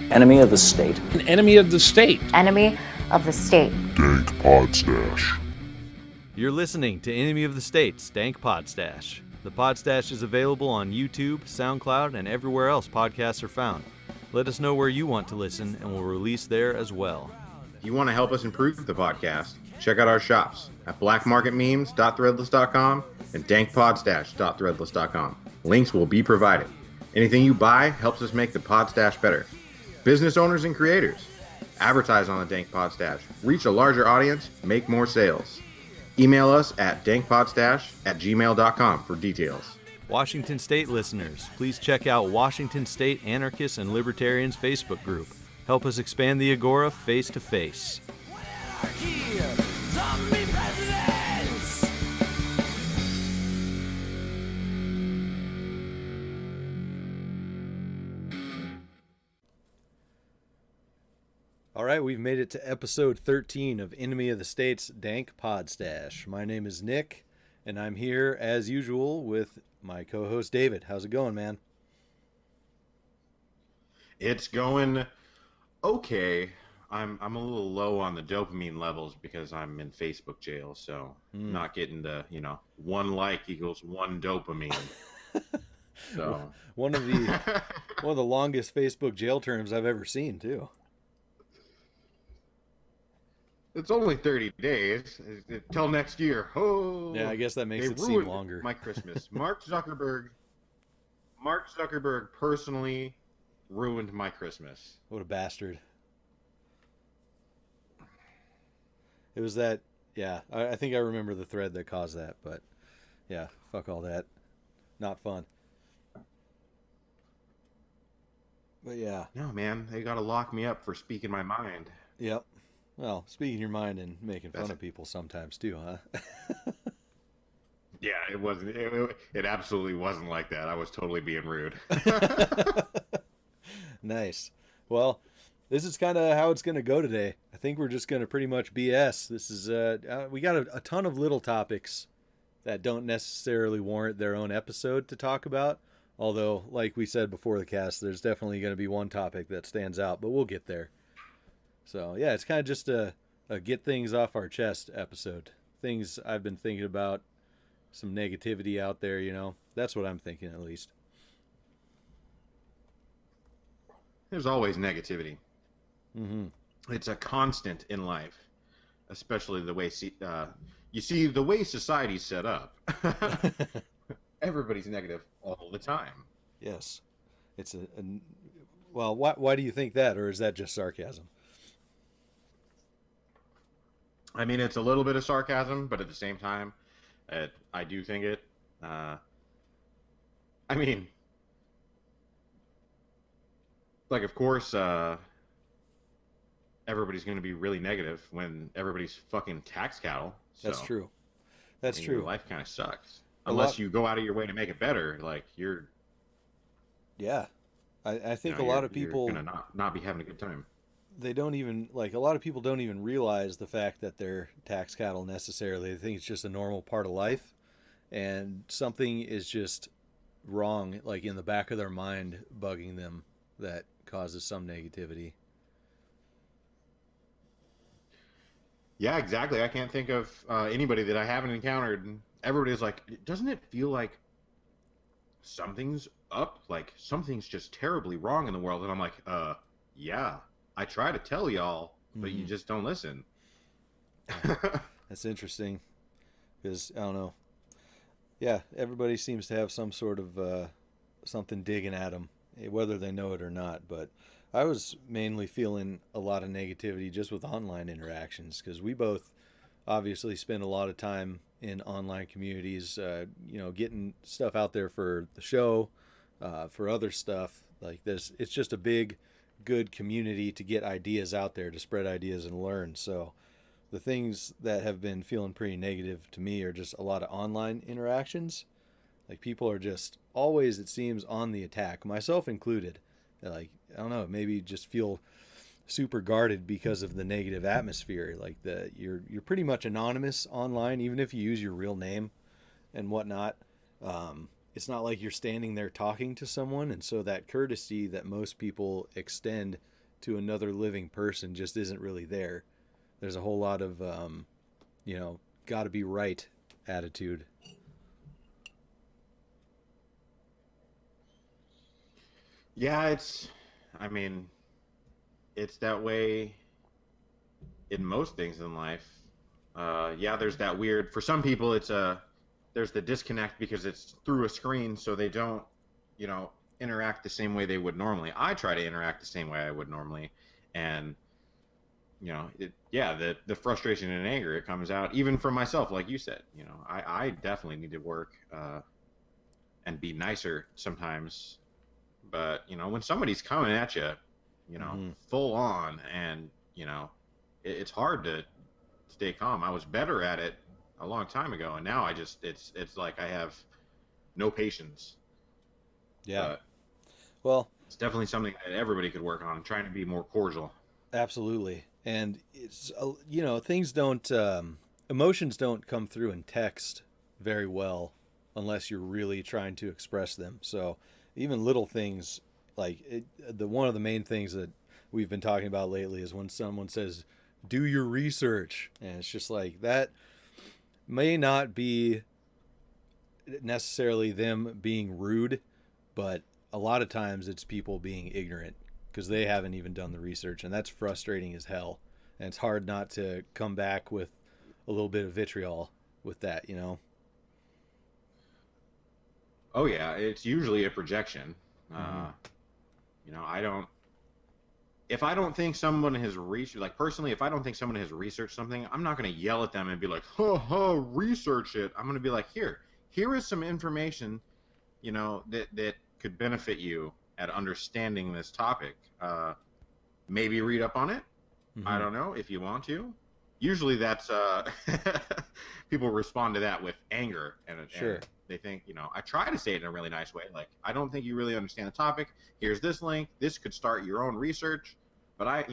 Enemy of the state. An enemy of the state. Enemy of the state. Dank Podstash. You're listening to Enemy of the State's Dank Podstash. The Podstash is available on YouTube, SoundCloud, and everywhere else podcasts are found. Let us know where you want to listen, and we'll release there as well. If you want to help us improve the podcast, check out our shops at blackmarketmemes.threadless.com and dankpodstash.threadless.com. Links will be provided. Anything you buy helps us make the Podstash better. Business owners and creators, advertise on the Dank Podstash. Reach a larger audience, make more sales. Email us at dankpodstash@gmail.com for details. Washington State listeners, please check out Washington State Anarchists and Libertarians Facebook group. Help us expand the Agora face to face. All right, we've made it to episode 13 of Enemy of the State's Dank Podstash. My name is Nick, and I'm here, as usual, with my co-host David. How's it going, man? It's going okay. I'm a little low on the dopamine levels because I'm in Facebook jail, so not getting the, one like equals one dopamine. So one of the longest Facebook jail terms I've ever seen, too. It's only 30 days till next year. Oh, yeah, I guess that makes it seem longer. My Christmas. Mark Zuckerberg personally ruined my Christmas. What a bastard. It was that, yeah, I think I remember the thread that caused that, but yeah, fuck all that. Not fun. But yeah. No, man, they gotta lock me up for speaking my mind. Yep. Well, speaking your mind and making fun of people sometimes too, huh? Yeah, it wasn't. It absolutely wasn't like that. I was totally being rude. Nice. Well, this is kind of how it's going to go today. I think we're just going to pretty much BS. This is we got a ton of little topics that don't necessarily warrant their own episode to talk about. Although, like we said before the cast, there's definitely going to be one topic that stands out, but we'll get there. So, yeah, it's kind of just a get things off our chest episode. Things I've been thinking about, some negativity out there, That's what I'm thinking, at least. There's always negativity. Mm-hmm. It's a constant in life, especially the way the way society's set up. Everybody's negative all the time. Yes. It's well, why do you think that, or is that just sarcasm? I mean, it's a little bit of sarcasm, but at the same time, I do think it. I mean, like, of course, everybody's going to be really negative when everybody's fucking tax cattle. So, that's true. That's true. Life kind of sucks. Unless you go out of your way to make it better, like, you're... Yeah. I think a lot of people... You're going to not be having a good time. They don't even, like, a lot of people don't even realize the fact that they're tax cattle necessarily. They think it's just a normal part of life, and something is just wrong, like, in the back of their mind, bugging them, that causes some negativity. Yeah, exactly. I can't think of anybody that I haven't encountered. And everybody's like, doesn't it feel like something's up? Like, something's just terribly wrong in the world? And I'm like, yeah. I try to tell y'all, but you just don't listen. That's interesting, because, I don't know. Yeah, everybody seems to have some sort of something digging at them, whether they know it or not. But I was mainly feeling a lot of negativity just with online interactions, because we both obviously spend a lot of time in online communities, getting stuff out there for the show, for other stuff. Like this, it's just a big, good community to get ideas out there, to spread ideas and learn. So the things that have been feeling pretty negative to me are just a lot of online interactions. Like, people are just always, it seems, on the attack, myself included. Like, I don't know, maybe just feel super guarded because of the negative atmosphere. Like, you're pretty much anonymous online, even if you use your real name and whatnot. It's not like you're standing there talking to someone, and so that courtesy that most people extend to another living person just isn't really there. There's a whole lot of, gotta be right attitude. Yeah, it's that way in most things in life. There's that weird, for some people, there's the disconnect because it's through a screen, so they don't, interact the same way they would normally. I try to interact the same way I would normally. And, the frustration and anger, it comes out even from myself, like you said. I definitely need to work and be nicer sometimes. But, when somebody's coming at you, full on, and, it's hard to stay calm. I was better at it a long time ago, and now it's like I have no patience. Yeah. But well, it's definitely something that everybody could work on, trying to be more cordial. Absolutely. And it's, things don't, emotions don't come through in text very well unless you're really trying to express them. So even little things like one of the main things that we've been talking about lately is when someone says, do your research. And it's just like, that may not be necessarily them being rude, but a lot of times it's people being ignorant because they haven't even done the research, and that's frustrating as hell. And it's hard not to come back with a little bit of vitriol with that, Oh yeah, it's usually a projection. Mm-hmm. If I don't think someone has researched, like personally, if I don't think someone has researched something, I'm not going to yell at them and be like, research it. I'm going to be like, here is some information, that could benefit you at understanding this topic. Maybe read up on it. Mm-hmm. I don't know if you want to. Usually that's, people respond to that with anger and they think, I try to say it in a really nice way. Like, I don't think you really understand the topic. Here's this link. This could start your own research. But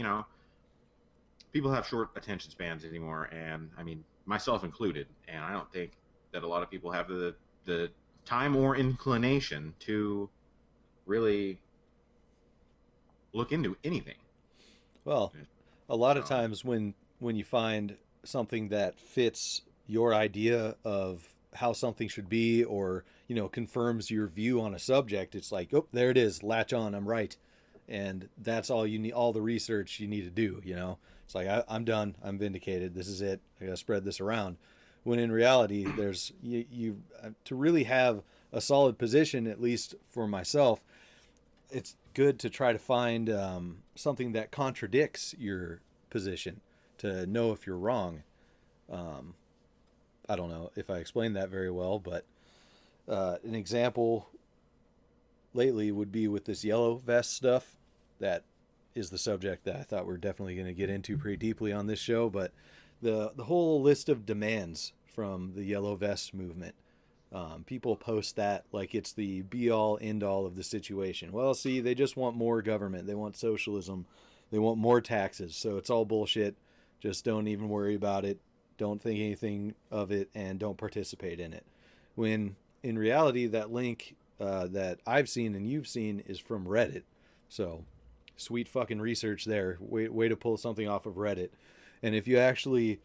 people have short attention spans anymore. And I mean, myself included. And I don't think that a lot of people have the time or inclination to really look into anything. Well, a lot of times when you find something that fits your idea of how something should be, or confirms your view on a subject, it's like, oh, there it is, latch on, I'm right. And that's all you need, all the research you need to do. It's like, I'm done, I'm vindicated, this is it, I gotta spread this around. When in reality, there's you to really have a solid position, at least for myself, it's good to try to find something that contradicts your position to know if you're wrong. I don't know if I explained that very well, but an example lately would be with this yellow vest stuff. That is the subject that I thought we're definitely going to get into pretty deeply on this show. But the whole list of demands from the yellow vest movement, people post that like it's the be all end all of the situation. Well, see, they just want more government. They want socialism. They want more taxes. So it's all bullshit. Just don't even worry about it. Don't think anything of it, and don't participate in it. When in reality, that link that I've seen and you've seen is from Reddit. So sweet fucking research there. Way to pull something off of Reddit. And if you actually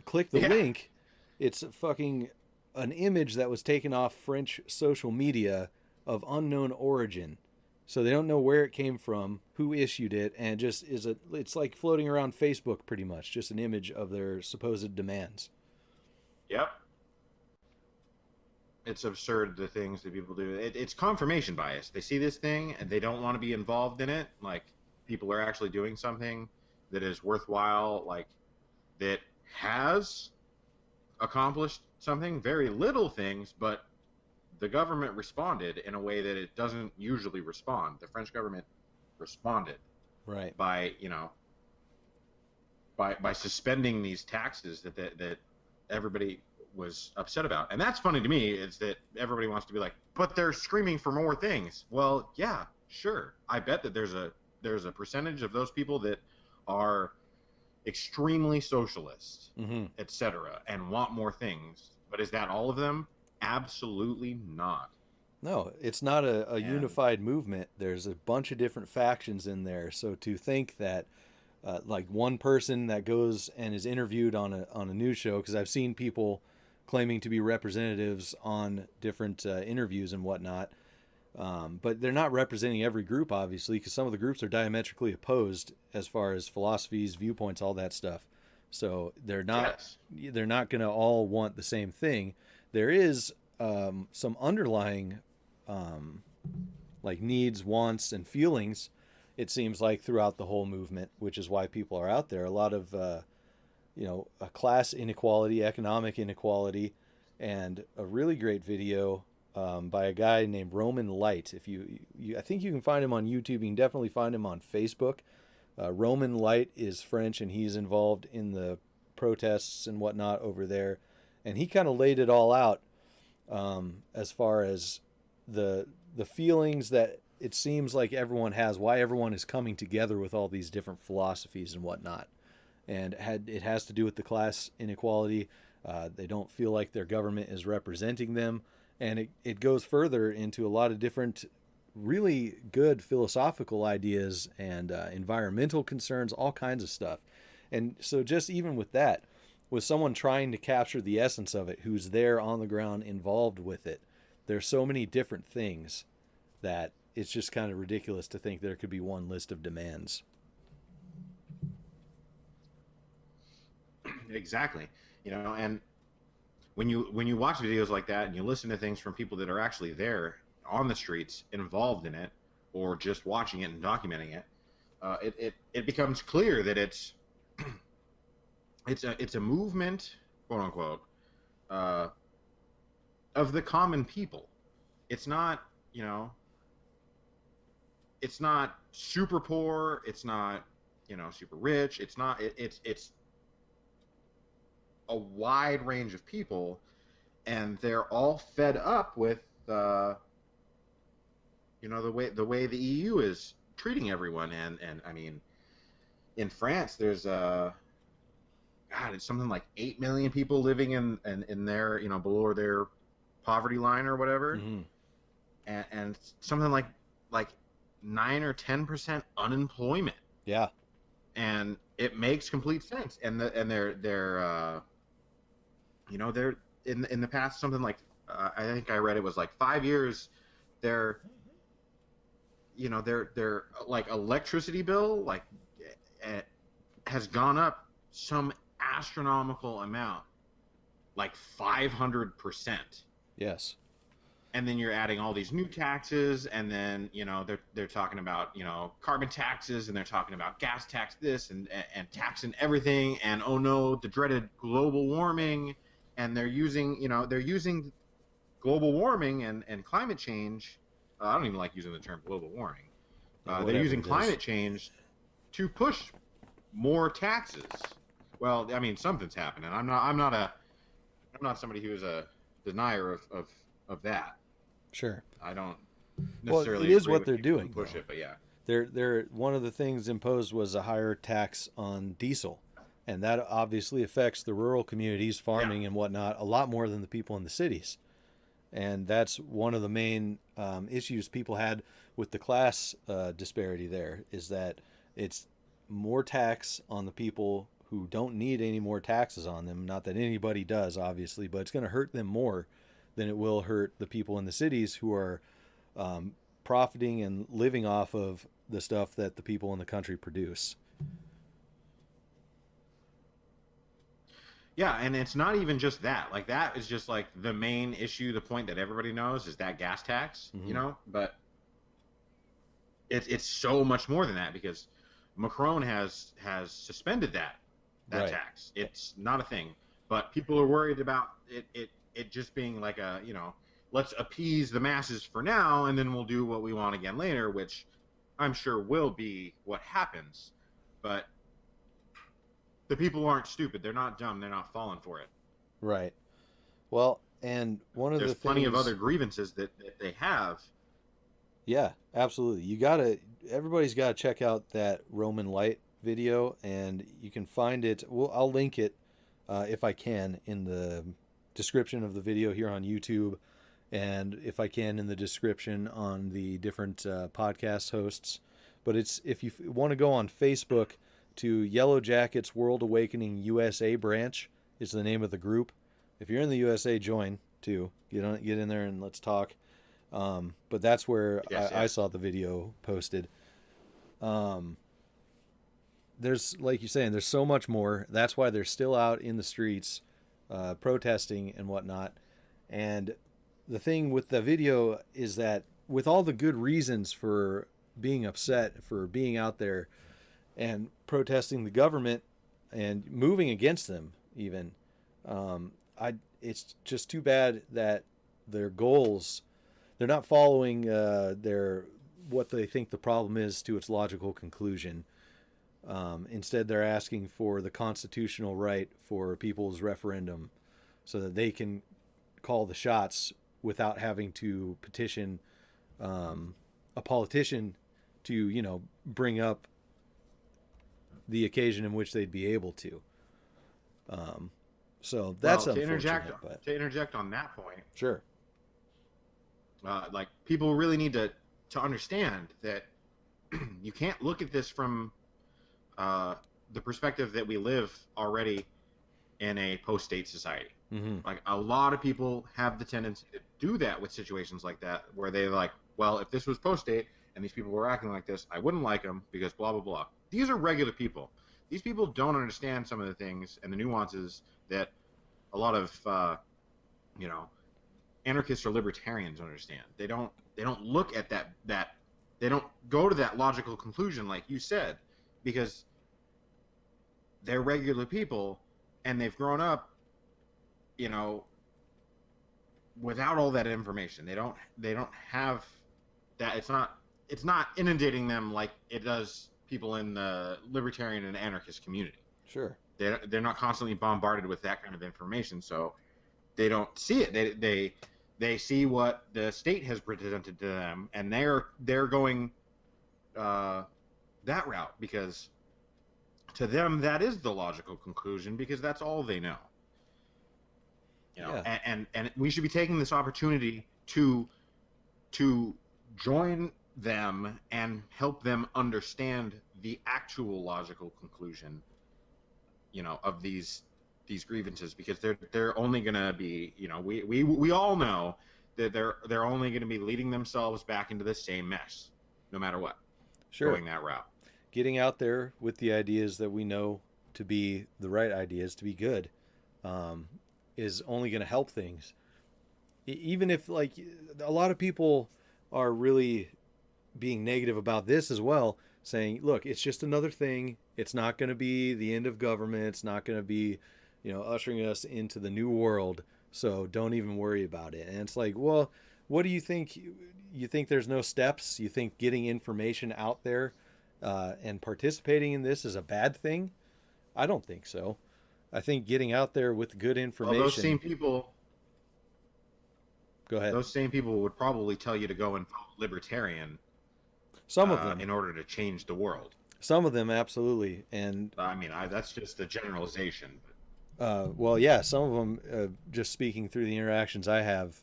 click the link, it's fucking an image that was taken off French social media of unknown origin. So they don't know where it came from, who issued it, and just it's like floating around Facebook pretty much, just an image of their supposed demands. Yep. It's absurd, the things that people do. It's confirmation bias. They see this thing and they don't want to be involved in it. Like, people are actually doing something that is worthwhile, like, that has accomplished something, very little things, but the government responded in a way that it doesn't usually respond. The French government responded, right, by suspending these taxes that everybody was upset about. And that's funny to me, is that everybody wants to be like, but they're screaming for more things. Well, yeah, sure. I bet that there's a percentage of those people that are extremely socialist, etc., and want more things. But is that all of them? Absolutely not. No, it's not a And unified movement. There's a bunch of different factions in there. So to think that like one person that goes and is interviewed on a news show, because I've seen people claiming to be representatives on different interviews and whatnot, but they're not representing every group, obviously, because some of the groups are diametrically opposed as far as philosophies, viewpoints, all that stuff. So yes, they're not going to all want the same thing. There is some underlying like needs, wants, and feelings. It seems like throughout the whole movement, which is why people are out there. A lot of a class inequality, economic inequality, and a really great video by a guy named Roman Light. If I think you can find him on YouTube. You can definitely find him on Facebook. Roman Light is French, and he's involved in the protests and whatnot over there. And he kind of laid it all out as far as the feelings that it seems like everyone has, why everyone is coming together with all these different philosophies and whatnot. And it has to do with the class inequality. They don't feel like their government is representing them. And it goes further into a lot of different really good philosophical ideas and environmental concerns, all kinds of stuff. And so just even with that, with someone trying to capture the essence of it, who's there on the ground involved with it, there's so many different things that it's just kind of ridiculous to think there could be one list of demands. exactly. And when you watch videos like that and you listen to things from people that are actually there on the streets, involved in it, or just watching it and documenting it, it becomes clear that it's a movement, quote unquote, of the common people. It's not, it's not super poor. It's not, super rich. It's not. It's a wide range of people, and they're all fed up with the way the EU is treating everyone. And I mean, in France, there's it's something like 8 million people living in their, below their poverty line or whatever, Mm-hmm. and something like 9 or 10% unemployment. Yeah. And it makes complete sense. And they're they're in the past, something like I think I read it was like 5 years, their like electricity bill has gone up some astronomical amount, like 500%. Yes. And then you're adding all these new taxes, and then they're talking about carbon taxes, and they're talking about gas tax this and taxing everything, and oh no, the dreaded global warming, and they're using global warming and climate change. I don't even like using the term global warming. They're using climate change to push more taxes. Well, I mean, something's happening. I'm not somebody who is a denier of that. Sure. I don't necessarily. Well, it is agree what with they're people who doing. push Though. it, but yeah. They're one of the things imposed was a higher tax on diesel, and that obviously affects the rural communities, farming and whatnot, a lot more than the people in the cities. And that's one of the main issues people had with the class disparity there, is that it's more tax on the people who don't need any more taxes on them. Not that anybody does, obviously, but it's going to hurt them more than it will hurt the people in the cities who are profiting and living off of the stuff that the people in the country produce. Yeah, and it's not even just that. Like, that is just like the main issue, the point that everybody knows is that gas tax, but it's so much more than that, because Macron has suspended that Right. tax. It's not a thing, but people are worried about it just being like a, let's appease the masses for now, and then we'll do what we want again later, which I'm sure will be what happens. But the people aren't stupid. They're not dumb. They're not falling for it. Right. Well, and one of There's the plenty things, of other grievances that they have. Yeah, absolutely. Everybody's got to check out that Roman Light video, and you can find it. Well, I'll link it if I can in the description of the video here on YouTube. and if I can, in the description on the different podcast hosts. But it's, if you want to go on Facebook to Yellow Jackets World Awakening USA branch is the name of the group. If you're in the USA, join too. Get in there and let's talk. But that's where I saw the video posted. There's, like you're saying, there's so much more. That's why they're still out in the streets protesting and whatnot. And the thing with the video is that with all the good reasons for being upset, for being out there and protesting the government and moving against them even, it's just too bad that their goals, they're not following what they think the problem is to its logical conclusion. Instead, they're asking for the constitutional right for people's referendum so that they can call the shots without having to petition a politician to, bring up the occasion in which they'd be able to. So that's unfortunate. To interject on that point. Sure. Like, people really need to understand that you can't look at this from the perspective that we live already in a post-state society. Mm-hmm. Like, a lot of people have the tendency to do that with situations like that, where they're like, well, if this was post-state and these people were acting like this, I wouldn't like them because blah, blah, blah. These are regular people. These people don't understand some of the things and the nuances that a lot of, anarchists or libertarians understand. They don't look at that they don't go to that logical conclusion like you said, because they're regular people and they've grown up, without all that information. They don't have that. It's not inundating them like it does people in the libertarian and anarchist community. Sure. They're not constantly bombarded with that kind of information, so they don't see it. They see what the state has presented to them, and they're going that route because to them that is the logical conclusion, because that's all they know. Yeah. And we should be taking this opportunity to join them and help them understand the actual logical conclusion, of these grievances, because they're only going to be, we all know that they're only going to be leading themselves back into the same mess, no matter what. Sure. Going that route. Getting out there with the ideas that we know to be the right ideas, to be good, is only going to help things. Even if, like, a lot of people are really being negative about this as well, saying, look, it's just another thing. It's not going to be the end of government. It's not going to be, ushering us into the new world. So don't even worry about it. And it's like, well, what do you think? You think there's no steps? You think getting information out there and participating in this is a bad thing? I don't think so. I think getting out there with good information. Well, those same people. Go ahead. Those same people would probably tell you to go and vote libertarian. Some of them, in order to change the world. Some of them, absolutely, and I mean, that's just a generalization. Well, yeah, some of them, just speaking through the interactions I have,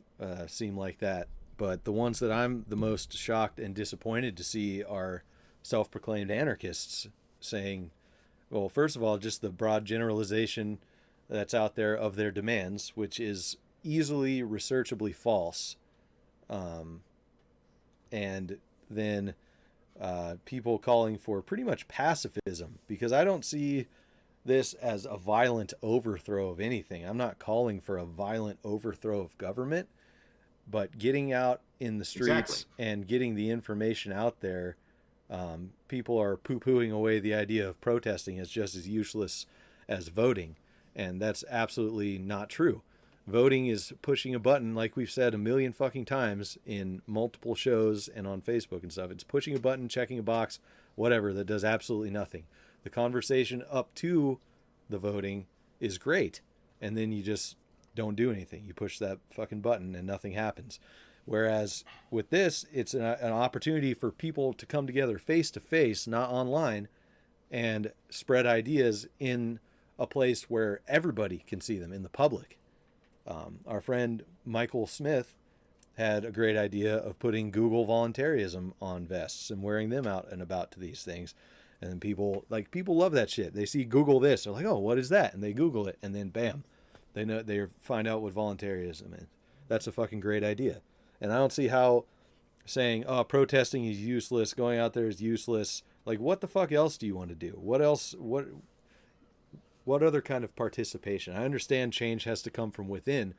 seem like that. But the ones that I'm the most shocked and disappointed to see are self-proclaimed anarchists saying, well, first of all, just the broad generalization that's out there of their demands, which is easily researchably false. And then people calling for pretty much pacifism, because I don't see this as a violent overthrow of anything. I'm not calling for a violent overthrow of government, but getting out in the streets and getting the information out there. People are poo-pooing away the idea of protesting as just as useless as voting, and that's absolutely not true. Voting is pushing a button, like we've said a million fucking times in multiple shows and on Facebook and stuff. It's pushing a button, checking a box, whatever, that does absolutely nothing. The conversation up to the voting is great, and then you just don't do anything. You push that fucking button and nothing happens. Whereas with this, it's an opportunity for people to come together face to face, not online, and spread ideas in a place where everybody can see them, in the public. Our friend Michael Smith had a great idea of putting Google voluntarism on vests and wearing them out and about to these things. And then people love that shit. They see Google this, they're like, oh, what is that? And they Google it, and then bam, they find out what voluntarism is. That's a fucking great idea. And I don't see how saying, oh, protesting is useless, going out there is useless. Like, what the fuck else do you want to do? What else? What other kind of participation? I understand change has to come from within,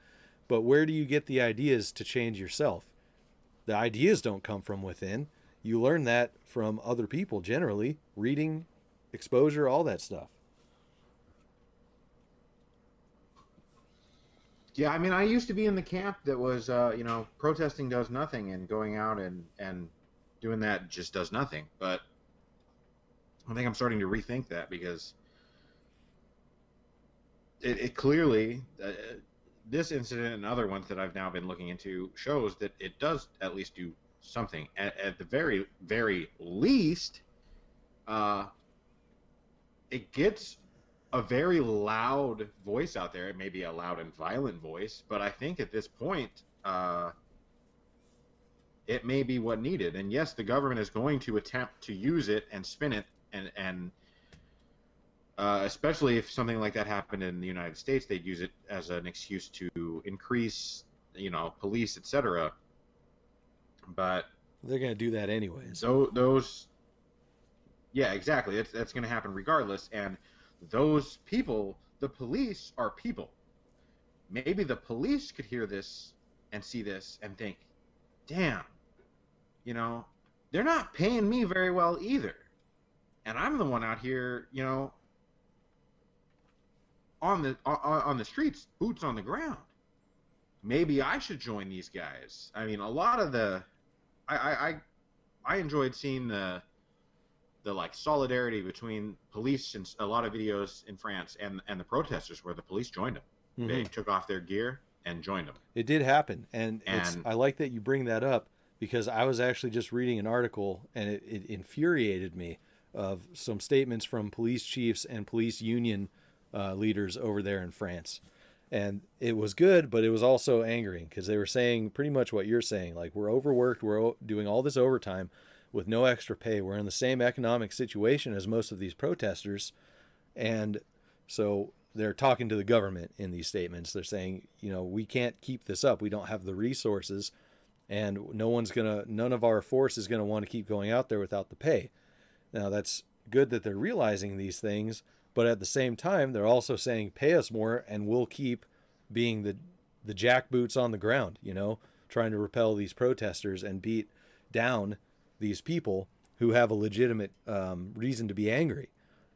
but where do you get the ideas to change yourself? The ideas don't come from within. You learn that from other people generally, reading, exposure, all that stuff. Yeah, I mean, I used to be in the camp that was, protesting does nothing, and going out and doing that just does nothing. But I think I'm starting to rethink that, because it clearly, this incident and other ones that I've now been looking into shows that it does at least do something. At the very, very least, it gets a very loud voice out there. It may be a loud and violent voice, but I think at this point, it may be what needed. And yes, the government is going to attempt to use it and spin it, and especially if something like that happened in the United States, they'd use it as an excuse to increase, police, etc. But they're going to do that anyways. So yeah, exactly. That's going to happen regardless. And those people, the police are people. Maybe the police could hear this and see this and think, damn, they're not paying me very well either. And I'm the one out here, on the streets, boots on the ground. Maybe I should join these guys. I mean, a lot of I enjoyed seeing the solidarity between police and a lot of videos in France and the protesters where the police joined them. Mm-hmm. They took off their gear and joined them. It did happen, and I like that you bring that up, because I was actually just reading an article, and it infuriated me, of some statements from police chiefs and police union leaders over there in France. And it was good, but it was also angering, because they were saying pretty much what you're saying. Like, we're overworked, we're doing all this overtime with no extra pay. We're in the same economic situation as most of these protesters. And so they're talking to the government in these statements. They're saying, we can't keep this up. We don't have the resources, and none of our force is going to want to keep going out there without the pay. Now, that's good that they're realizing these things, but at the same time, they're also saying, pay us more and we'll keep being the jackboots on the ground, trying to repel these protesters and beat down these people who have a legitimate reason to be angry.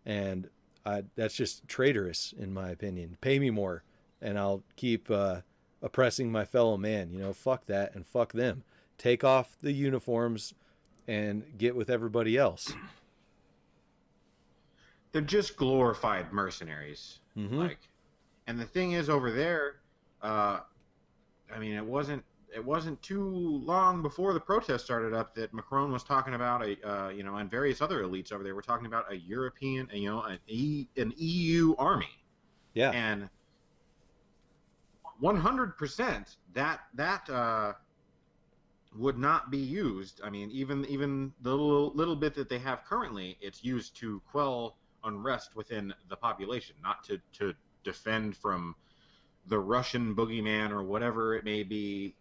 And that's just traitorous, in my opinion. Pay me more and I'll keep oppressing my fellow man. Fuck that and fuck them. Take off the uniforms and get with everybody else. They're just glorified mercenaries. Mm-hmm. And the thing is, over there, it wasn't too long before the protest started up that Macron was talking about and various other elites over there were talking about a European, an EU army. Yeah. And 100% that would not be used. I mean, even the little bit that they have currently, it's used to quell unrest within the population, not to defend from the Russian boogeyman or whatever it may be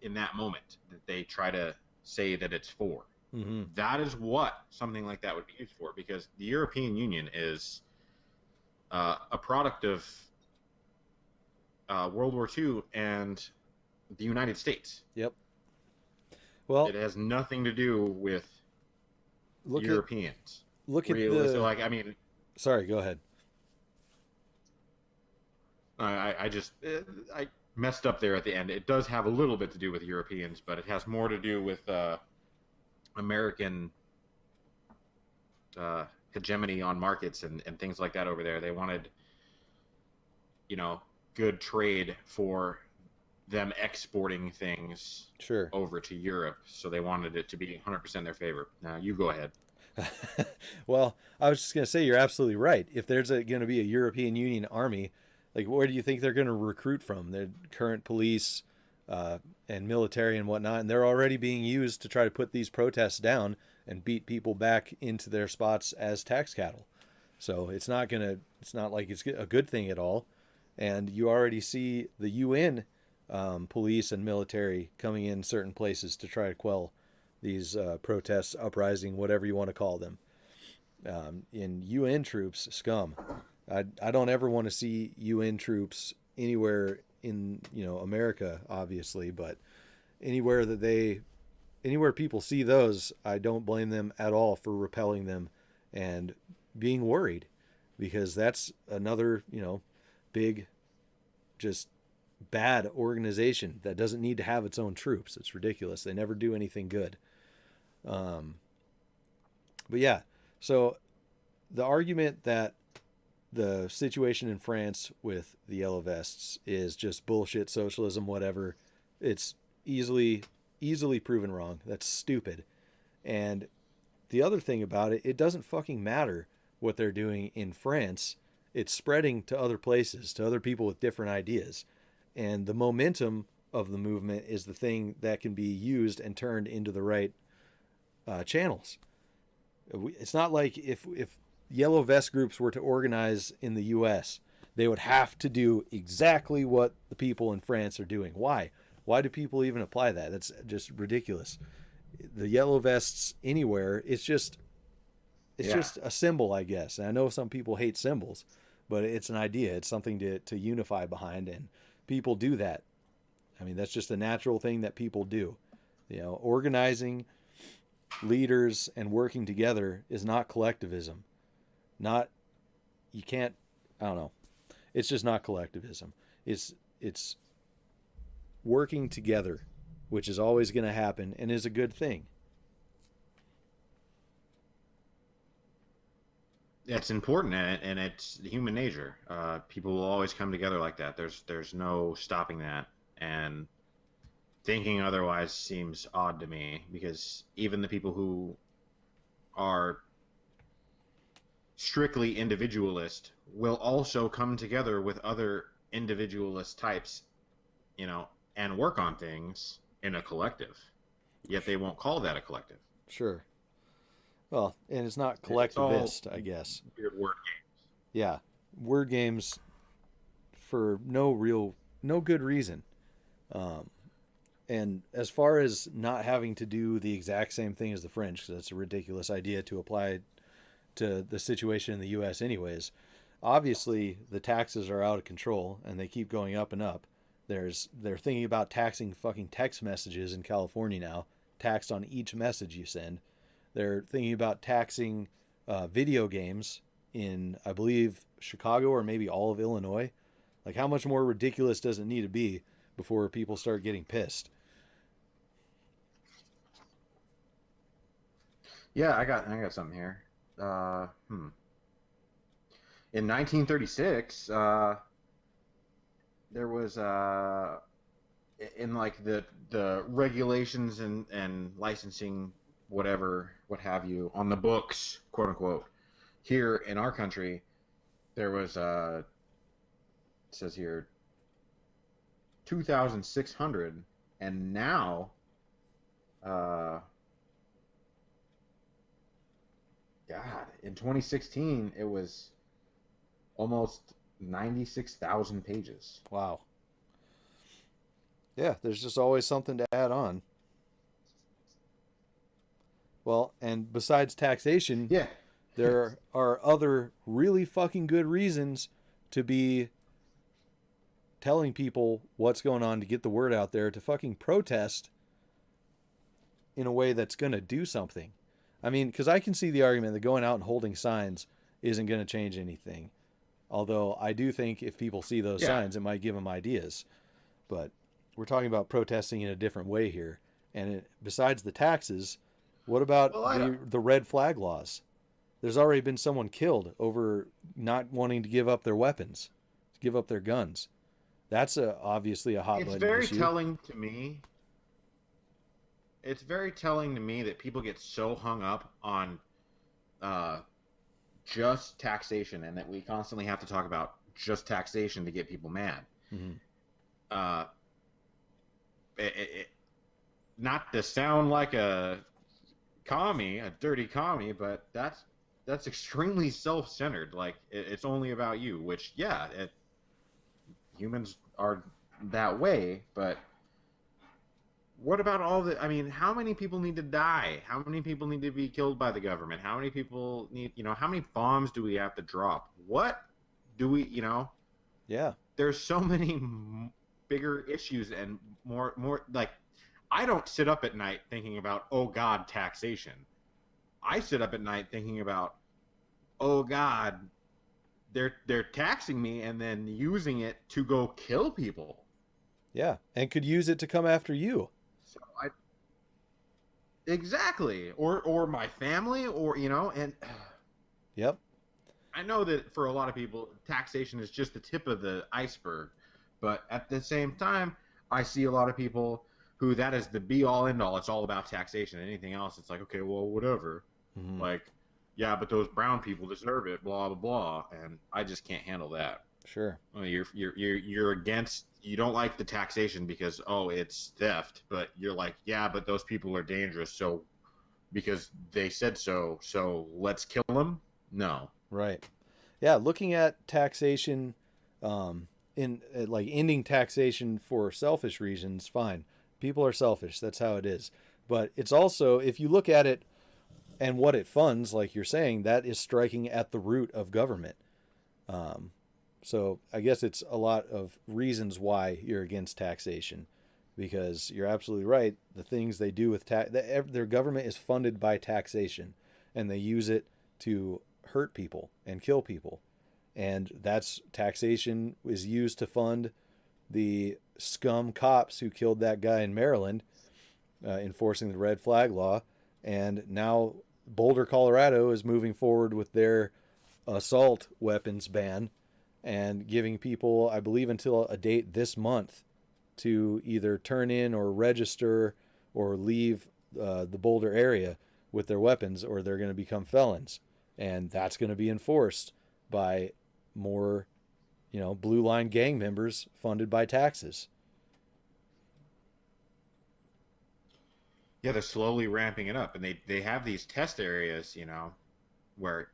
in that moment that they try to say that it's for. Mm-hmm. That is what something like that would be used for, because the European Union is a product of World War II and the United States. Yep. Well, it has nothing to do with Europeans. Sorry, go ahead. I messed up there at the end. It does have a little bit to do with Europeans, but it has more to do with American hegemony on markets and things like that over there. They wanted, good trade for them exporting things over to Europe, so they wanted it to be 100% in their favor. Now, you go ahead. Well, I was just going to say, you're absolutely right. If there's going to be a European Union army, where do you think they're going to recruit from? Their current police, and military and whatnot, and they're already being used to try to put these protests down and beat people back into their spots as tax cattle. So it's not like it's a good thing at all. And you already see the UN police and military coming in certain places to try to quell these protests, uprising, whatever you want to call them. In UN troops, scum. I don't ever want to see UN troops anywhere in America, obviously, but anywhere people see those, I don't blame them at all for repelling them and being worried, because that's another big, just bad organization that doesn't need to have its own troops. It's ridiculous. They never do anything good. But yeah, so the argument that the situation in France with the yellow vests is just bullshit socialism, whatever, it's easily proven wrong. That's stupid. And the other thing about it, it doesn't fucking matter what they're doing in France. It's spreading to other places, to other people with different ideas. And the momentum of the movement is the thing that can be used and turned into the right channels. It's not like if yellow vest groups were to organize in the U.S., they would have to do exactly what the people in France are doing. Why? Why do people even apply that? That's just ridiculous. The yellow vests anywhere, it's just a symbol, I guess. And I know some people hate symbols, but it's an idea. It's something to unify behind, and people do that. I mean, that's just a natural thing that people do. Organizing leaders and working together is not collectivism. I don't know. It's just not collectivism. It's working together, which is always going to happen and is a good thing. It's important, and it's human nature. People will always come together like that. There's no stopping that, and thinking otherwise seems odd to me, because even the people who are strictly individualist will also come together with other individualist types, and work on things in a collective. Yet they won't call that a collective. Sure. Well, and it's not collectivist, I guess. Weird word games. Yeah, word games for no good reason. And as far as not having to do the exact same thing as the French, because that's a ridiculous idea to apply to the situation in the U.S. anyways. Obviously, the taxes are out of control, and they keep going up and up. They're thinking about taxing fucking text messages in California now, taxed on each message you send. They're thinking about taxing video games in, I believe, Chicago or maybe all of Illinois. Like, how much more ridiculous does it need to be before people start getting pissed? Yeah, I got something here. In 1936, there was in like the regulations and licensing, whatever, what have you, on the books, quote unquote, here in our country, there was it says here 2,600, and now God, in 2016 it was almost 96,000 pages. Wow. Yeah, there's just always something to add on. Well, and besides taxation, Yeah. there are other really fucking good reasons to be telling people what's going on, to get the word out there, to fucking protest in a way that's going to do something. I mean, because I can see the argument that going out and holding signs isn't going to change anything. Although I do think if people see those signs, it might give them ideas. But we're talking about protesting in a different way here. And besides the taxes, what about the red flag laws? There's already been someone killed over not wanting to give up their weapons, to give up their guns. That's obviously a hot button issue. It's very telling to me. It's very telling to me that people get so hung up on just taxation, and that we constantly have to talk about just taxation to get people mad. Mm-hmm. not to sound like a dirty commie, but that's extremely self-centered. Like it's only about you, which humans are that way, but what about all the? I mean, how many people need to die? How many people need to be killed by the government? How many people need? How many bombs do we have to drop? What do we? Yeah. There's so many bigger issues and more like. I don't sit up at night thinking about, oh God, taxation. I sit up at night thinking about, oh God, they're taxing me and then using it to go kill people. Yeah, and could use it to come after you. So exactly, or my family, or and Yep. I know that for a lot of people, taxation is just the tip of the iceberg, but at the same time, I see a lot of people who that is the be all end all. It's all about taxation. Anything else, it's like, okay, well, whatever. Mm-hmm. Like, yeah, but those brown people deserve it. Blah blah blah, and I just can't handle that. Sure. Well, you're against. You don't like the taxation because it's theft, but you're like, yeah, but those people are dangerous. So because they said so, let's kill them. No. Right. Yeah. Looking at taxation, in like ending taxation for selfish reasons, fine. People are selfish. That's how it is. But it's also, if you look at it and what it funds, like you're saying, that is striking at the root of government. So I guess it's a lot of reasons why you're against taxation, because you're absolutely right. The things they do with their government is funded by taxation, and they use it to hurt people and kill people. And that's taxation is used to fund the scum cops who killed that guy in Maryland, enforcing the red flag law. And now Boulder, Colorado is moving forward with their assault weapons ban and giving people, I believe, until a date this month to either turn in or register or leave the Boulder area with their weapons, or they're going to become felons. And that's going to be enforced by more, blue line gang members funded by taxes. Yeah, they're slowly ramping it up, and they have these test areas, where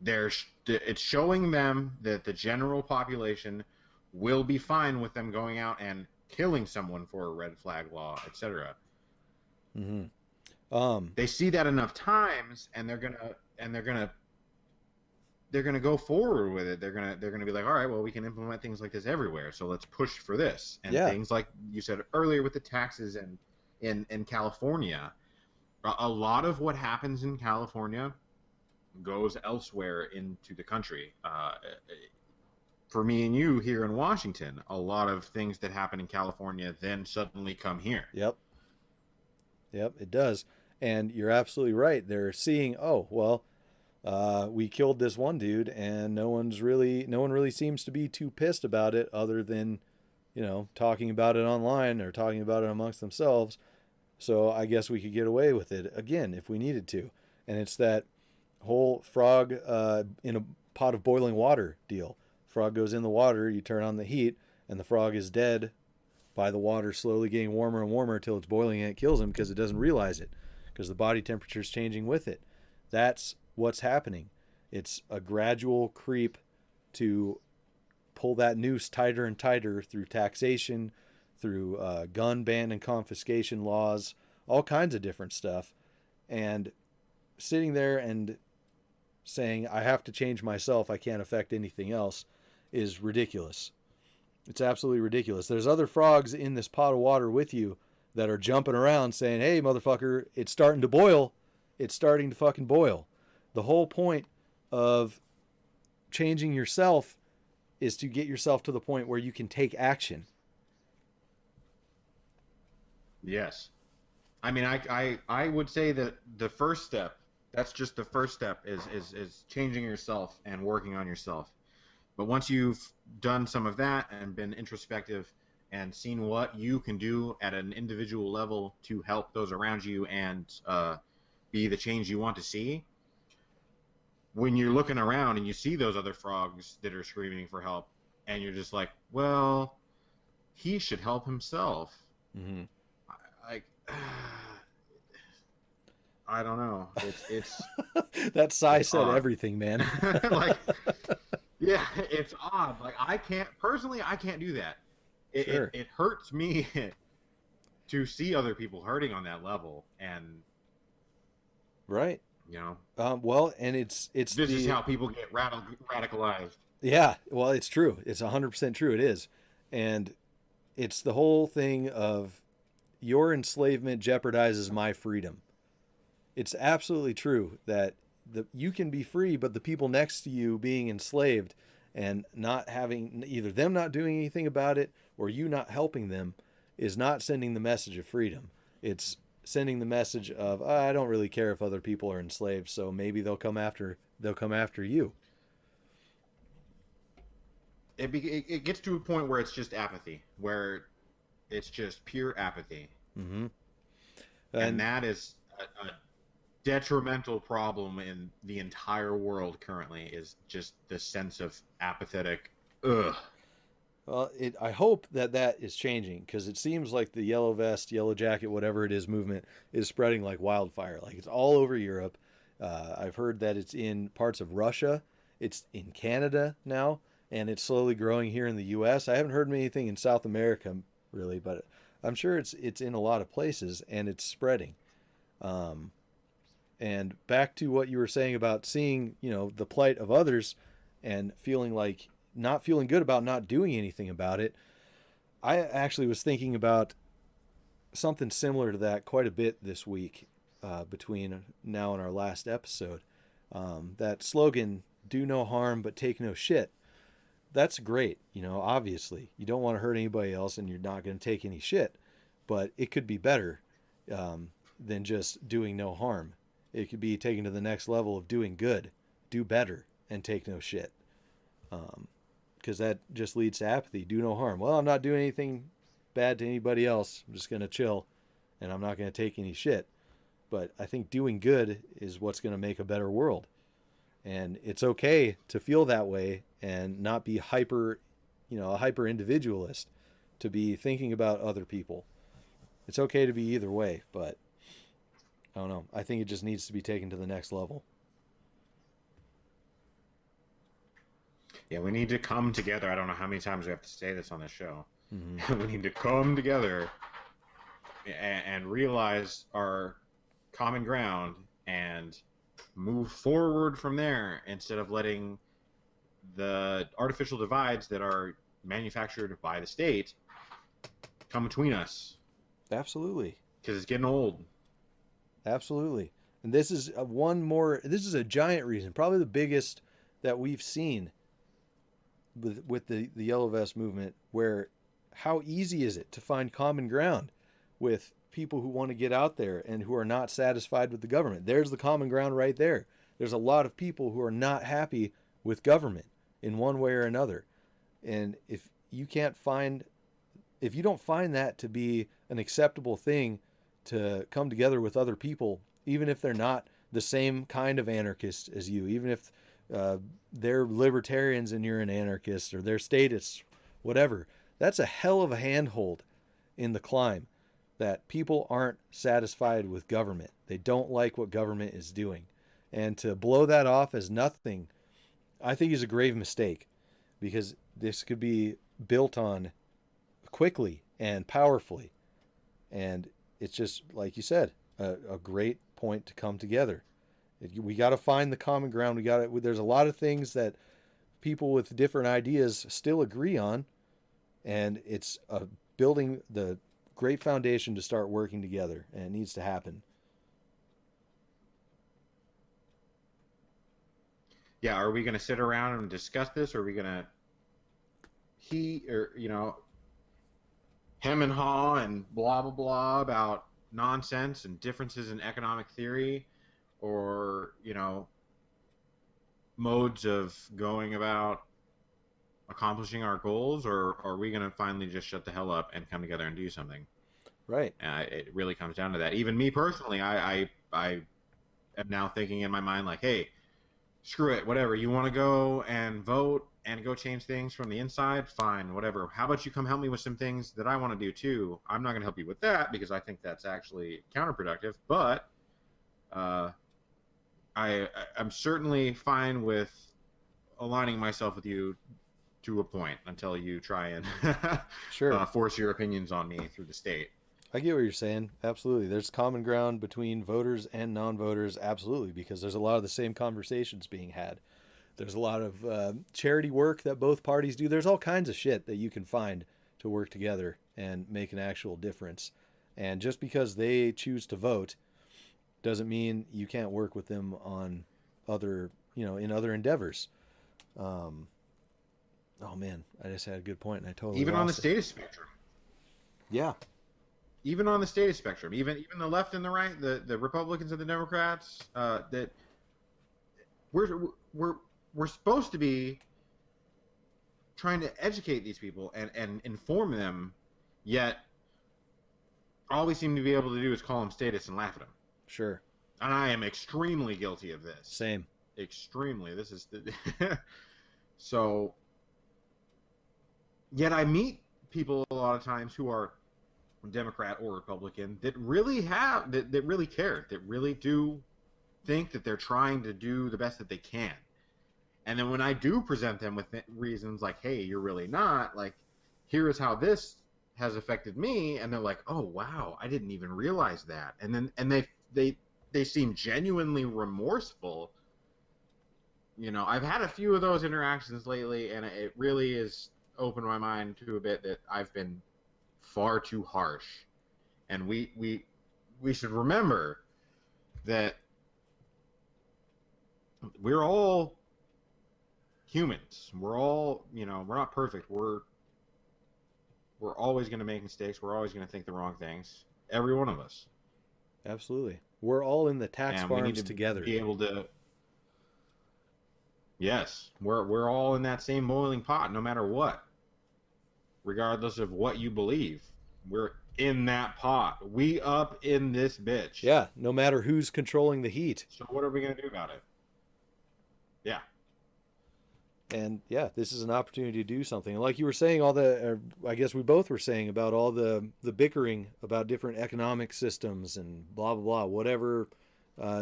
it's showing them that the general population will be fine with them going out and killing someone for a red flag law, etc. Mm-hmm. They see that enough times, and they're gonna go forward with it. They're gonna be like, all right, well, we can implement things like this everywhere, so let's push for this. And things like you said earlier with the taxes and in California, a lot of what happens in California goes elsewhere into the country. For me and you here in Washington, a lot of things that happen in California then suddenly come here. Yep, it does. And you're absolutely right. They're seeing, oh, well, we killed this one dude, and no one really seems to be too pissed about it, other than, talking about it online or talking about it amongst themselves. So I guess we could get away with it again if we needed to. And it's that whole frog in a pot of boiling water deal. Frog goes in the water, you turn on the heat, and the frog is dead by the water slowly getting warmer and warmer until it's boiling, and it kills him because it doesn't realize it, because the body temperature is changing with it. That's what's happening. It's a gradual creep to pull that noose tighter and tighter through taxation, through gun ban and confiscation laws, all kinds of different stuff. And sitting there and saying, I have to change myself, I can't affect anything else, is ridiculous. It's absolutely ridiculous. There's other frogs in this pot of water with you that are jumping around saying, hey, motherfucker, it's starting to boil. It's starting to fucking boil. The whole point of changing yourself is to get yourself to the point where you can take action. Yes. I mean, I would say that the first step, that's just the first step, is changing yourself and working on yourself. But once you've done some of that and been introspective and seen what you can do at an individual level to help those around you and be the change you want to see, when you're looking around and you see those other frogs that are screaming for help, and you're just like, well, he should help himself. Mm-hmm. Like, I don't know. It's That sigh it's said odd. everything, man. Like, yeah, it's odd. Like, I can't do that. Sure. It hurts me to see other people hurting on that level, and Right. you know, Well, and it's this is how people get radicalized. Yeah, well, it's true. It's 100% true. It is. And it's the whole thing of your enslavement jeopardizes my freedom. It's absolutely true that you can be free, but the people next to you being enslaved and not having either them not doing anything about it or you not helping them is not sending the message of freedom. It's sending the message of I don't really care if other people are enslaved, so maybe they'll come after you. It gets to a point where it's just apathy, where it's just pure apathy, Mm-hmm. and that is a detrimental problem in the entire world currently. Is just the sense of apathetic. Ugh. Well, I hope that is changing because it seems like the yellow vest, yellow jacket, whatever it is, movement is spreading like wildfire. Like it's all over Europe. I've heard that it's in parts of Russia. It's in Canada now, and it's slowly growing here in the U.S. I haven't heard anything in South America really, but I'm sure it's in a lot of places and it's spreading. And back to what you were saying about seeing, the plight of others and feeling like not feeling good about not doing anything about it. I actually was thinking about something similar to that quite a bit this week between now and our last episode. That slogan, do no harm but take no shit. That's great. Obviously you don't want to hurt anybody else and you're not going to take any shit, but it could be better than just doing no harm. It could be taken to the next level of doing good, do better, and take no shit. Because that just leads to apathy. Do no harm. Well, I'm not doing anything bad to anybody else. I'm just going to chill, and I'm not going to take any shit. But I think doing good is what's going to make a better world. And it's okay to feel that way and not be a hyper individualist, to be thinking about other people. It's okay to be either way, but I don't know. I think it just needs to be taken to the next level. Yeah, we need to come together. I don't know how many times we have to say this on this show. Mm-hmm. We need to come together and realize our common ground and move forward from there instead of letting the artificial divides that are manufactured by the state come between us. Absolutely. Because it's getting old. Absolutely. And this is this is a giant reason, probably the biggest that we've seen with the Yellow Vest movement, where how easy is it to find common ground with people who want to get out there and who are not satisfied with the government. There's the common ground right there. There's a lot of people who are not happy with government in one way or another. And if you don't find that to be an acceptable thing to come together with other people, even if they're not the same kind of anarchist as you, even if they're libertarians and you're an anarchist, or they're statists, whatever, that's a hell of a handhold in the climb, that people aren't satisfied with government. They don't like what government is doing. And to blow that off as nothing, I think is a grave mistake, because this could be built on quickly and powerfully. And it's just, like you said, a great point to come together. We got to find the common ground. There's a lot of things that people with different ideas still agree on, and it's building the great foundation to start working together, and it needs to happen. Yeah, are we going to sit around and discuss this, or are we going to hem and haw and blah blah blah about nonsense and differences in economic theory, or modes of going about accomplishing our goals, or are we going to finally just shut the hell up and come together and do something? Right. It really comes down to that. Even me personally, I am now thinking in my mind like, hey, screw it, whatever. You want to go and vote and go change things from the inside? Fine, whatever. How about you come help me with some things that I want to do too? I'm not going to help you with that because I think that's actually counterproductive, but I'm certainly fine with aligning myself with you to a point until you try and Sure. force your opinions on me through the state. I get what you're saying. Absolutely. There's common ground between voters and non-voters. Absolutely. Because there's a lot of the same conversations being had. There's a lot of charity work that both parties do. There's all kinds of shit that you can find to work together and make an actual difference. And just because they choose to vote doesn't mean you can't work with them on other, in other endeavors. Oh man, I just had a good point and I totally Even on the lost it. status spectrum. Yeah. Even on the status spectrum, even the left and the right, the Republicans and the Democrats, that we're supposed to be trying to educate these people and inform them, yet all we seem to be able to do is call them statists and laugh at them. Sure. And I am extremely guilty of this. Same. Extremely. This is so. Yet I meet people a lot of times who are Democrat or Republican that really that really care, that really do think that they're trying to do the best that they can. And then when I do present them with reasons like, hey, you're really not, like, here is how this has affected me, and they're like, oh wow, I didn't even realize that. And then they seem genuinely remorseful. I've had a few of those interactions lately, and it really has opened my mind to a bit that I've been far too harsh. And we should remember that we're all humans. We're all, we're not perfect. We're always going to make mistakes. We're always going to think the wrong things. Every one of us. Absolutely. We're all in the tax And farms we need to together. be able to. Yes, we're all in that same boiling pot, no matter what. Regardless of what you believe, we're in that pot. We up in this bitch. Yeah, no matter who's controlling the heat. So what are we gonna do about it? Yeah. And yeah, this is an opportunity to do something. Like you were saying, I guess we both were saying about all the bickering about different economic systems and blah, blah, blah, whatever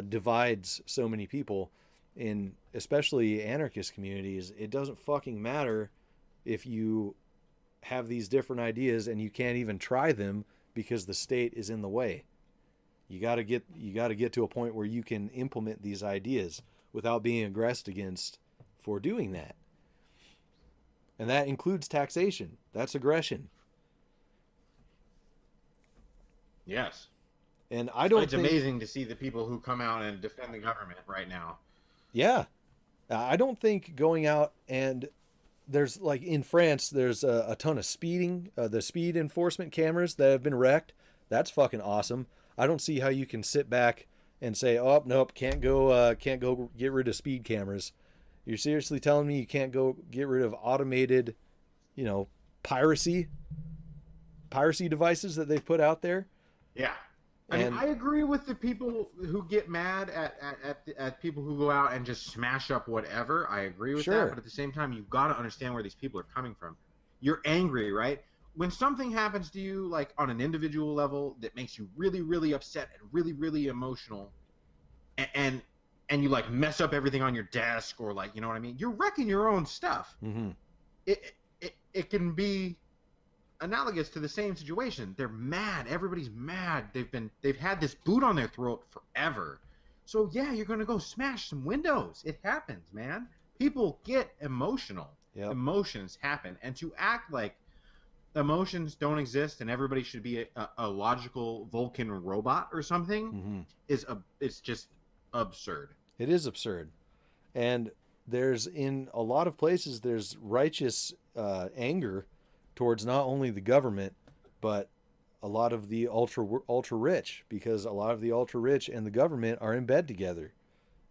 divides so many people in especially anarchist communities. It doesn't fucking matter if you have these different ideas and you can't even try them because the state is in the way. You got to get to a point where you can implement these ideas without being aggressed against for doing that. And that includes taxation. That's aggression. Yes. And I don't It's amazing to see the people who come out and defend the government right now. Yeah. I don't think going out and there's like in France, there's a ton of speeding, the speed enforcement cameras that have been wrecked. That's fucking awesome. I don't see how you can sit back and say, oh, nope, can't go get rid of speed cameras. You're seriously telling me you can't go get rid of automated, piracy devices that they've put out there? Yeah. I agree with the people who get mad at people who go out and just smash up whatever. I agree with that. But at the same time, you've got to understand where these people are coming from. You're angry, right? When something happens to you, like on an individual level, that makes you really, really upset and really, really emotional, and you like mess up everything on your desk, or like, you know what I mean? You're wrecking your own stuff. Mm-hmm. It can be analogous to the same situation. They're mad. Everybody's mad. They've had this boot on their throat forever. So yeah, you're gonna go smash some windows. It happens, man. People get emotional. Yep. Emotions happen, and to act like emotions don't exist and everybody should be a logical Vulcan robot or something it's just absurd. It is absurd. And there's, in a lot of places, there's righteous anger towards not only the government, but a lot of the ultra rich, because a lot of the ultra rich and the government are in bed together.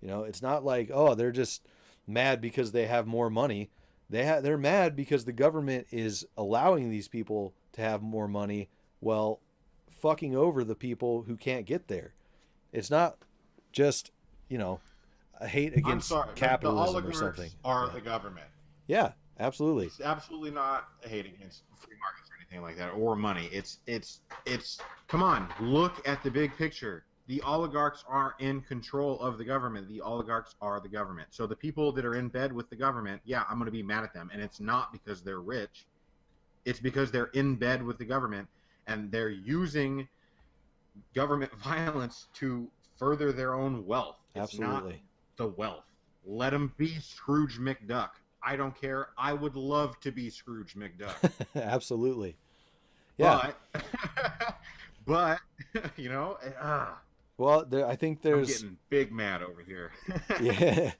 It's not like, oh, they're just mad because they have more money. They're mad because the government is allowing these people to have more money while fucking over the people who can't get there. It's not just, a hate I'm against sorry, capitalism the or something. oligarchs are Yeah. the government. Yeah, absolutely. It's absolutely not a hate against free markets or anything like that, or money. It's. Come on, look at the big picture. The oligarchs are in control of the government. The oligarchs are the government. So the people that are in bed with the government, yeah, I'm going to be mad at them. And it's not because they're rich. It's because they're in bed with the government, and they're using government violence to further their own wealth. It's Absolutely. not the wealth. Let them be Scrooge McDuck. I don't care. I would love to be Scrooge McDuck. Absolutely. Yeah. But Well, I think I'm there's getting big mad over here. yeah,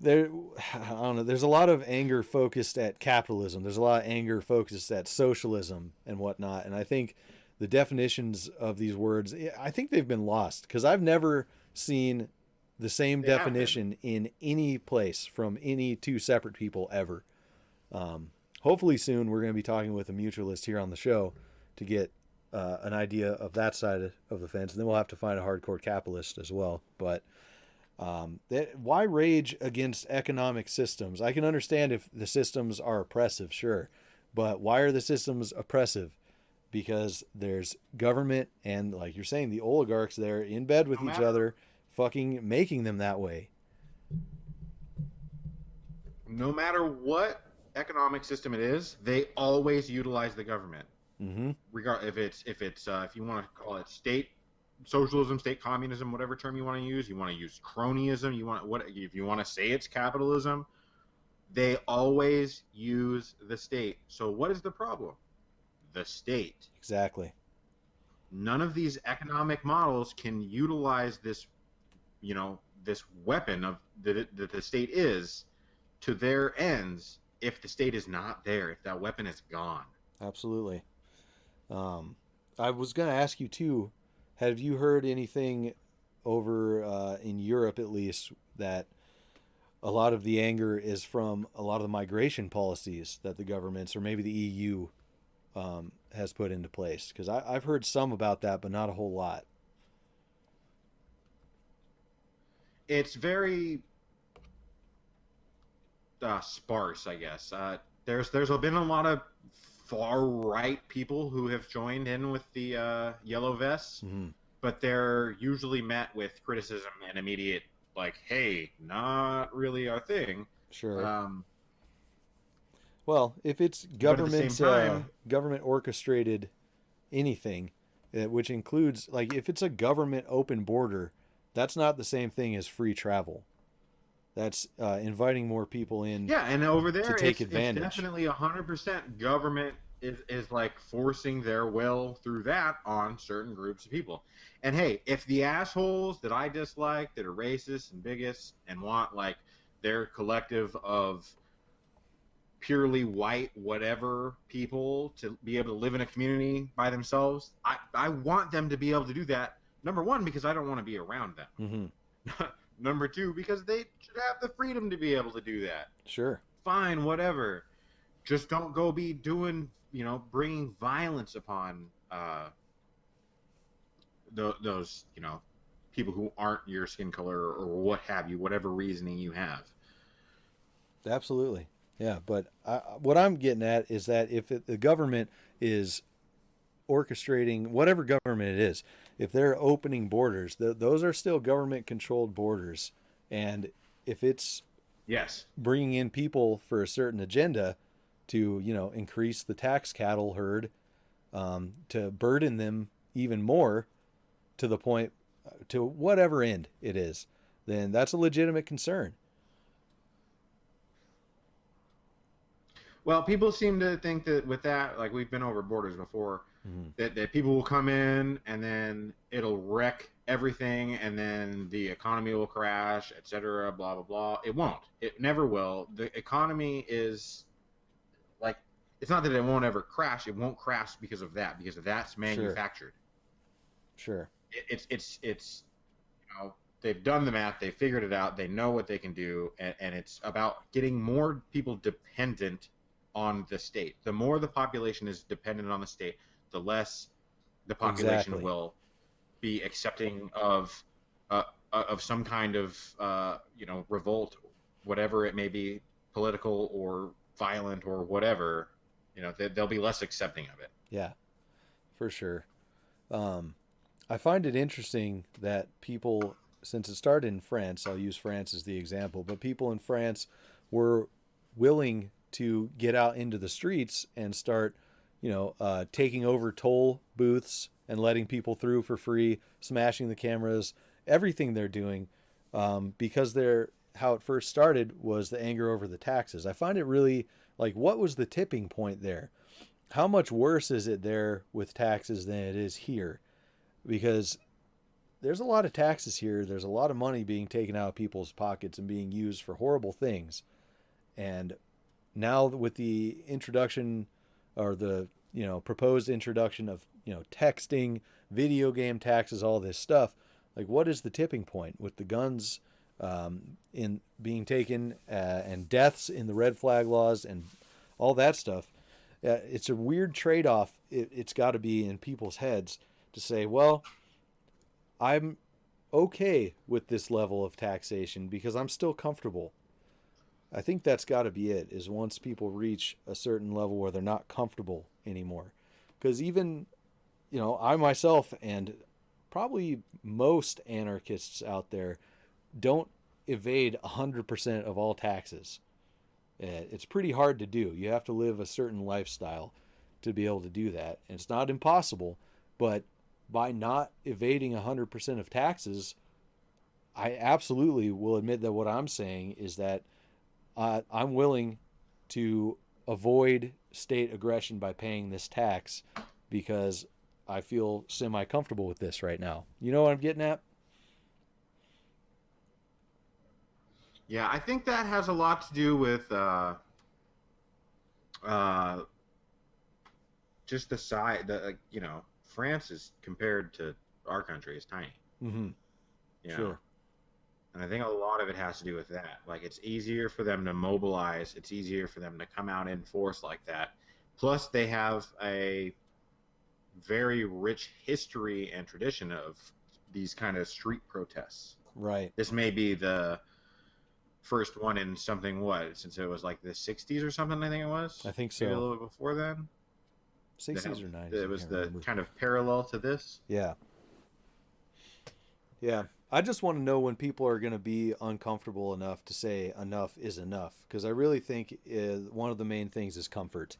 I don't know. There's a lot of anger focused at capitalism. There's a lot of anger focused at socialism and whatnot. And I think the definitions of these words, I think they've been lost because I've never seen the same definition in any place from any two separate people ever. Hopefully soon we're going to be talking with a mutualist here on the show to get an idea of that side of the fence, and then we'll have to find a hardcore capitalist as well. But why rage against economic systems? I can understand if the systems are oppressive, sure, but why are the systems oppressive? Because there's government and, like you're saying, the oligarchs there in bed with each other, fucking making them that way. No matter what economic system it is, they always utilize the government. Mm-hmm. If you want to call it state socialism, state communism, whatever term you want to use cronyism, if you want to say it's capitalism, they always use the state. So what is the problem? The state. Exactly. None of these economic models can utilize this, this weapon of that the state is to their ends if the state is not there, if that weapon is gone. Absolutely. I was going to ask you too, have you heard anything over in Europe at least that a lot of the anger is from a lot of the migration policies that the governments or maybe the EU has put into place? Because I've heard some about that, but not a whole lot. It's very sparse, I guess. There's been a lot of far right people who have joined in with the yellow vests, Mm-hmm. but they're usually met with criticism and immediate, like, "Hey, not really our thing." Sure. Well, if it's government orchestrated anything, which includes, like, if it's a government open border, that's not the same thing as free travel. That's inviting more people in. Yeah, and over there, to take advantage. It's definitely 100% government is like forcing their will through that on certain groups of people. And hey, if the assholes that I dislike, that are racist and bigots and want like their collective of purely white whatever people to be able to live in a community by themselves, I want them to be able to do that. Number one, because I don't want to be around them. Mm-hmm. Number two, because they should have the freedom to be able to do that. Sure. Fine, whatever. Just don't go be doing, bringing violence upon those, people who aren't your skin color or what have you, whatever reasoning you have. Absolutely. Yeah, but what I'm getting at is that if the government is orchestrating, whatever government it is, if they're opening borders, those are still government-controlled borders. And if it's bringing in people for a certain agenda to, increase the tax cattle herd, to burden them even more to the point, to whatever end it is, then that's a legitimate concern. Well, people seem to think that with that, like we've been over borders before, mm-hmm. that people will come in and then it'll wreck everything and then the economy will crash, etc., blah, blah, blah. It won't. It never will. The economy is, like, it's not that it won't ever crash. It won't crash because of that, because that's manufactured. Sure. It's they've done the math, they figured it out, they know what they can do, and it's about getting more people dependent on the state. The more the population is dependent on the state, the less the population will be accepting of of some kind of revolt, whatever it may be, political or violent or whatever, they'll be less accepting of it. Yeah, for sure. I find it interesting that people, since it started in France, I'll use France as the example, but people in France were willing to get out into the streets and start, taking over toll booths and letting people through for free, smashing the cameras, everything they're doing, because how it first started was the anger over the taxes. I find it really like, what was the tipping point there? How much worse is it there with taxes than it is here? Because there's a lot of taxes here. There's a lot of money being taken out of people's pockets and being used for horrible things. And now with the introduction or the proposed introduction of texting, video game taxes, all this stuff, like what is the tipping point with the guns in being taken and deaths in the red flag laws and all that stuff? It's a weird trade-off. It's got to be in people's heads to say, well, I'm okay with this level of taxation because I'm still comfortable. I think that's got to be it, is once people reach a certain level where they're not comfortable anymore. Because even, I myself and probably most anarchists out there don't evade 100% of all taxes. It's pretty hard to do. You have to live a certain lifestyle to be able to do that. And it's not impossible, but by not evading 100% of taxes, I absolutely will admit that what I'm saying is that I'm willing to avoid state aggression by paying this tax because I feel semi-comfortable with this right now. You know what I'm getting at? Yeah, I think that has a lot to do with just the size. France is, compared to our country, is tiny. Mm-hmm. Sure. And I think a lot of it has to do with that. Like, it's easier for them to mobilize. It's easier for them to come out in force like that. Plus, they have a very rich history and tradition of these kind of street protests. Right. This may be the first one in something, since it was like the 60s or something, I think it was? I think so. Maybe a little bit before then? 60s or 90s. It was the kind of parallel to this? Yeah. Yeah. I just want to know when people are going to be uncomfortable enough to say enough is enough. Because I really think one of the main things is comfort.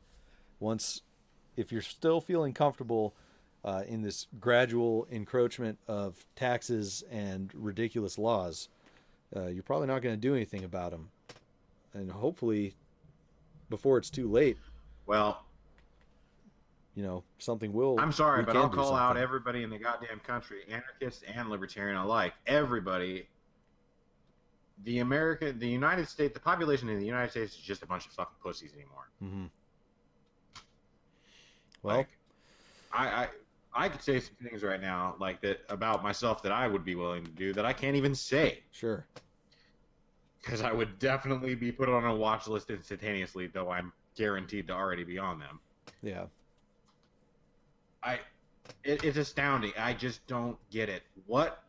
If you're still feeling comfortable in this gradual encroachment of taxes and ridiculous laws, you're probably not going to do anything about them. And hopefully, before it's too late, well, something will. I'm sorry, but I'll call out everybody in the goddamn country, anarchists and libertarian alike. Everybody. The United States, the population in the United States is just a bunch of fucking pussies anymore. Mm-hmm. Well, like, I could say some things right now like that about myself that I would be willing to do that I can't even say. Sure. Because I would definitely be put on a watch list instantaneously, though I'm guaranteed to already be on them. Yeah. It's astounding. I just don't get it. What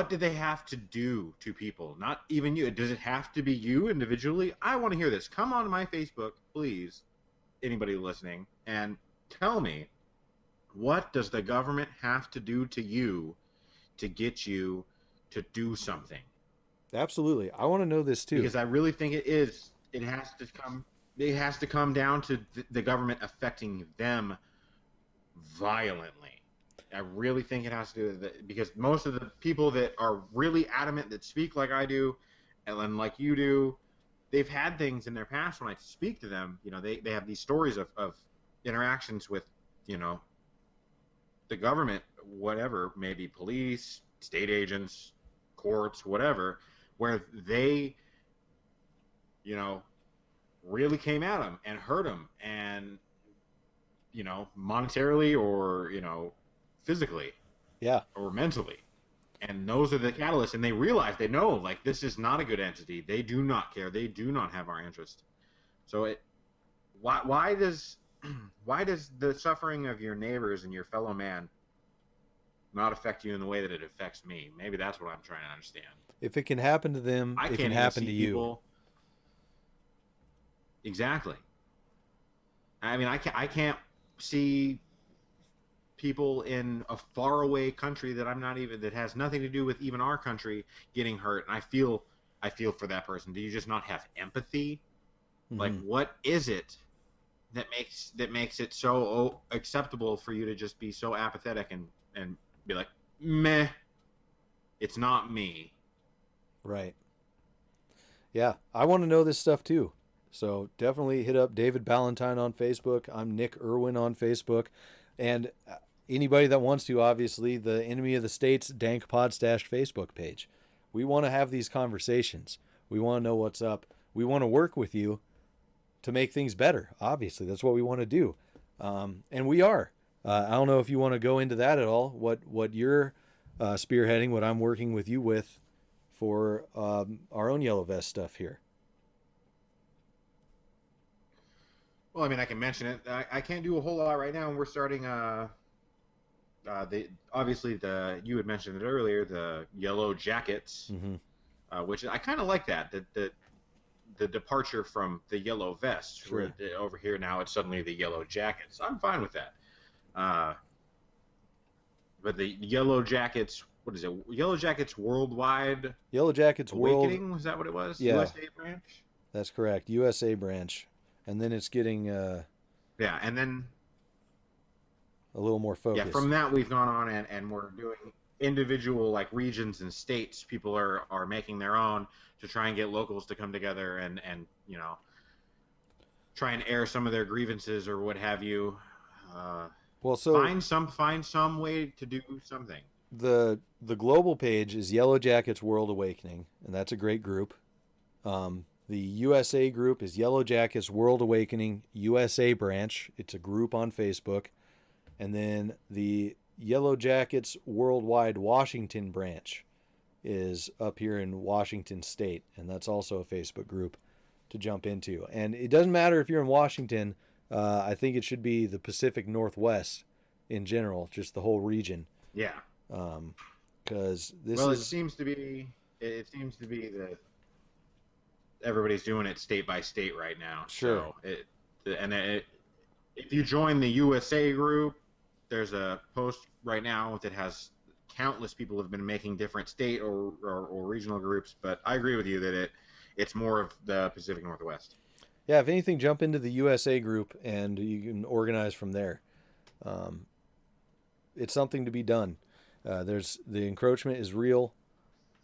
do they have to do to people? Not even you. Does it have to be you individually? I want to hear this. Come on to my Facebook, please, anybody listening, and tell me, what does the government have to do to you to get you to do something? Absolutely. I want to know this too. Because I really think it has to come down to the government affecting them violently. I really think it has to do with it, because most of the people that are really adamant, that speak like I do and like you do, they've had things in their past when I speak to them. They have these stories of interactions with, the government, whatever, maybe police, state agents, courts, whatever, where they, really came at them and hurt them, and, monetarily or, physically. Yeah. Or mentally. And those are the catalysts, and they know, like, this is not a good entity. They do not care. They do not have our interest. So why does the suffering of your neighbors and your fellow man not affect you in the way that it affects me. Maybe that's what I'm trying to understand. If it can happen to them, I it can't can even happen see to you. people. Exactly. I mean, I can't see people in a faraway country that I'm not even, that has nothing to do with even our country, getting hurt, and I feel for that person. Do you just not have empathy? Mm-hmm. Like, what is it that makes it so acceptable for you to just be so apathetic and be like, meh, it's not me. Right. Yeah, I want to know this stuff too. So definitely hit up David Ballantyne on Facebook. I'm Nick Irwin on Facebook. And anybody that wants to, obviously, the Enemy of the State's Dank Podstash Facebook page. We want to have these conversations. We want to know what's up. We want to work with you to make things better. Obviously, that's what we want to do. And we are. I don't know if you want to go into that at all, what you're spearheading, what I'm working with you with for our own Yellow Vest stuff here. Well, I mean, I can mention it. I can't do a whole lot right now, and we're starting. Obviously, you had mentioned it earlier, the Yellow Jackets, which I kind of like that. The departure from the Yellow Vest. Sure. Over here now, it's suddenly the Yellow Jackets. I'm fine with that. But the Yellow Jackets, what is it? Yellow Jackets Worldwide. Yellow Jackets Awakening, was that what it was? Yeah. USA branch. That's correct. USA branch. And then it's getting yeah, and then a little more focused. Yeah, from that we've gone on and we're doing individual like regions and states. People are making their own to try and get locals to come together and you know, try and air some of their grievances or what have you. Well, so find some way to do something. The global page is Yellow Jackets World Awakening, and that's a great group. The USA group is Yellow Jackets World Awakening USA branch. It's a group on Facebook. And then the Yellow Jackets Worldwide Washington branch is up here in Washington State, and that's also a Facebook group to jump into. And it doesn't matter if you're in Washington. I think it should be the Pacific Northwest in general, just the whole region. Yeah. Because it seems to be that everybody's doing it state by state right now. Sure. So if you join the USA group, there's a post right now that has countless people have been making different state or regional groups. But I agree with you that it's more of the Pacific Northwest. Yeah, if anything, jump into the USA group and you can organize from there. It's something to be done. The encroachment is real,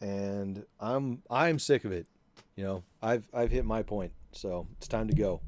and I'm sick of it. You know, I've hit my point, so it's time to go.